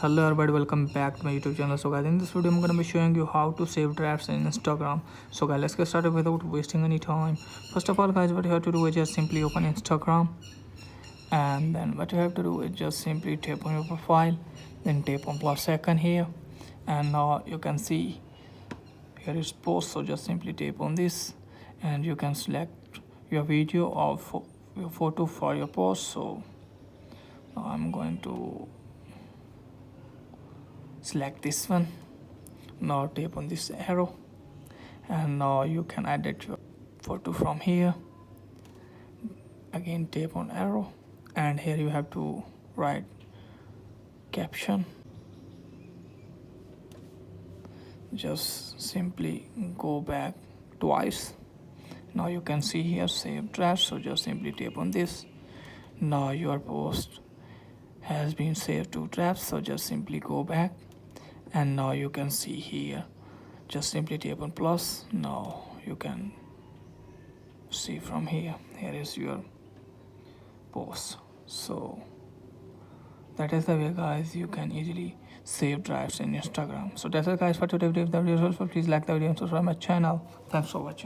Hello everybody, welcome back to my YouTube channel. So guys, in this video I'm gonna be showing you how to save drafts in Instagram. So guys, let's get started without wasting any time. First of all guys, what you have to do is just simply open Instagram, and then what you have to do is just simply tap on your profile, then tap on plus icon here, and now you can see here is post. So just simply tap on this and you can select your video or your photo for your post. So now I'm going to select this one. Now tap on this arrow and now you can edit your photo from here. Again tap on arrow and here you have to write caption. Just simply go back twice. Now you can see here save draft. So just simply tap on this. Now your post has been saved to drafts. So just simply go back and now you can see here, just simply tap on plus. Now you can see from here is your post. So that is the way guys you can easily save drafts in Instagram. So that's it guys for today video. If the video is helpful, please like the video and subscribe my channel. Thanks for watching.